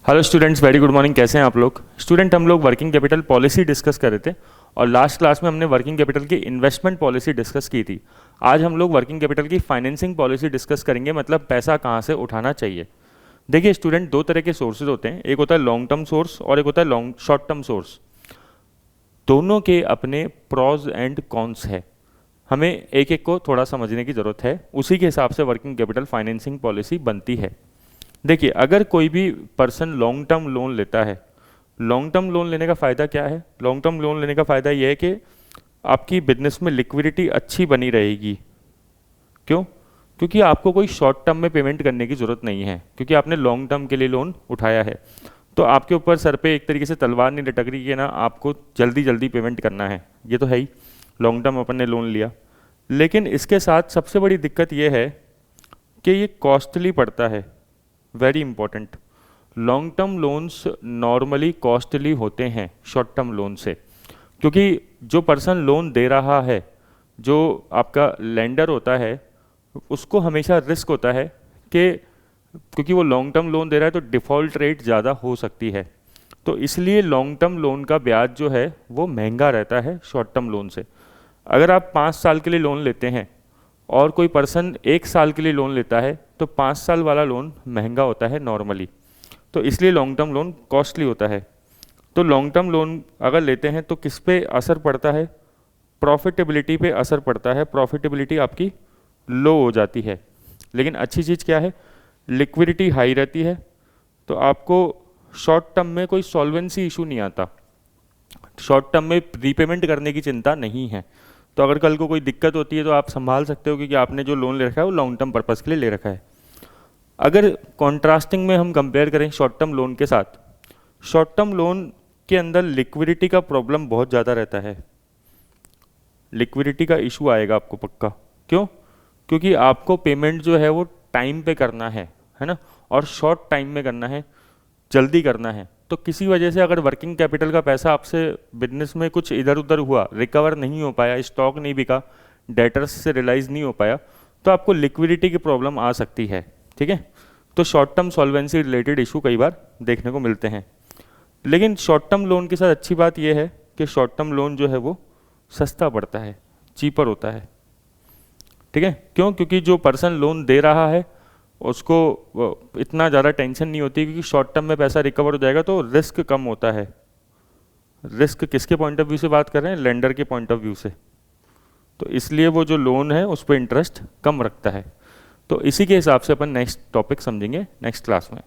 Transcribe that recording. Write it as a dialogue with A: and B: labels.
A: Hello students, very good morning. कैसे हैं आप लोग? स्टूडेंट, हम लोग वर्किंग कैपिटल पॉलिसी डिस्कस कर रहे थे और लास्ट क्लास में हमने वर्किंग कैपिटल की इन्वेस्टमेंट पॉलिसी डिस्कस की थी। आज हम लोग वर्किंग कैपिटल की फाइनेंसिंग पॉलिसी डिस्कस करेंगे, मतलब पैसा कहाँ से उठाना चाहिए। देखिए स्टूडेंट, दो तरह के सोर्सेज होते हैं, एक होता है लॉन्ग टर्म सोर्स और एक होता है लॉन्ग शॉर्ट टर्म सोर्स। दोनों के अपने प्रॉज एंड कॉन्स है, हमें एक एक को थोड़ा समझने की ज़रूरत है, उसी के हिसाब से वर्किंग कैपिटल फाइनेंसिंग पॉलिसी बनती है। देखिए, अगर कोई भी पर्सन लॉन्ग टर्म लोन लेता है, लॉन्ग टर्म लोन लेने का फ़ायदा क्या है? लॉन्ग टर्म लोन लेने का फ़ायदा यह है कि आपकी बिजनेस में लिक्विडिटी अच्छी बनी रहेगी। क्यों? क्योंकि आपको कोई शॉर्ट टर्म में पेमेंट करने की ज़रूरत नहीं है, क्योंकि आपने लॉन्ग टर्म के लिए लोन उठाया है। तो आपके ऊपर सर पे एक तरीके से तलवार नहीं लटक रही है ना, आपको जल्दी जल्दी पेमेंट करना है, ये तो है ही। लॉन्ग टर्म अपन ने लोन लिया, लेकिन इसके साथ सबसे बड़ी दिक्कत ये है कि ये कॉस्टली पड़ता है। Very important, long term loans normally costly होते हैं शॉर्ट टर्म लोन से, क्योंकि जो पर्सन लोन दे रहा है, जो आपका लेंडर होता है, उसको हमेशा रिस्क होता है कि क्योंकि वो लॉन्ग टर्म लोन दे रहा है तो डिफ़ॉल्ट रेट ज़्यादा हो सकती है। तो इसलिए लॉन्ग टर्म लोन का ब्याज जो है वो महंगा रहता है शॉर्ट टर्म लोन से। अगर आप 5 साल के लिए लोन लेते हैं और कोई पर्सन 1 साल के लिए लोन लेता है तो 5 साल वाला लोन महंगा होता है नॉर्मली, तो इसलिए लॉन्ग टर्म लोन कॉस्टली होता है। तो लॉन्ग टर्म लोन अगर लेते हैं तो किस पे असर पड़ता है? प्रॉफिटेबिलिटी पे असर पड़ता है। प्रॉफिटेबिलिटी आपकी लो हो जाती है, लेकिन अच्छी चीज़ क्या है? लिक्विडिटी हाई रहती है, तो आपको शॉर्ट टर्म में कोई सॉल्वेंसी इशू नहीं आता, शॉर्ट टर्म में रीपेमेंट करने की चिंता नहीं है। तो अगर कल को कोई दिक्कत होती है तो आप संभाल सकते हो, क्योंकि आपने जो लोन ले रखा है वो लॉन्ग टर्म पर्पज़ के लिए ले रखा है। अगर कॉन्ट्रास्टिंग में हम कंपेयर करें शॉर्ट टर्म लोन के साथ, शॉर्ट टर्म लोन के अंदर लिक्विडिटी का प्रॉब्लम बहुत ज़्यादा रहता है। लिक्विडिटी का इशू आएगा आपको पक्का। क्यों? क्योंकि आपको पेमेंट जो है वो टाइम पे करना है ना, और शॉर्ट टाइम में करना है, जल्दी करना है। तो किसी वजह से अगर वर्किंग कैपिटल का पैसा आपसे बिजनेस में कुछ इधर उधर हुआ, रिकवर नहीं हो पाया, स्टॉक नहीं बिका, डेटर्स से रिलाइज नहीं हो पाया, तो आपको लिक्विडिटी की प्रॉब्लम आ सकती है। ठीक है, तो short term solvency related issue कई बार देखने को मिलते हैं। लेकिन शॉर्ट टर्म लोन के साथ अच्छी बात यह है कि शॉर्ट टर्म लोन जो है वो सस्ता पड़ता है, चीपर होता है। ठीक है, क्यों? क्योंकि जो पर्सन लोन दे रहा है उसको इतना ज़्यादा टेंशन नहीं होती, क्योंकि शॉर्ट टर्म में पैसा रिकवर हो जाएगा, तो रिस्क कम होता है। रिस्क किसके पॉइंट ऑफ व्यू से बात कर रहे हैं? लेंडर के पॉइंट ऑफ व्यू से। तो इसलिए वो जो लोन है उस पर इंटरेस्ट कम रखता है। तो इसी के हिसाब से अपन नेक्स्ट टॉपिक समझेंगे नेक्स्ट क्लास में।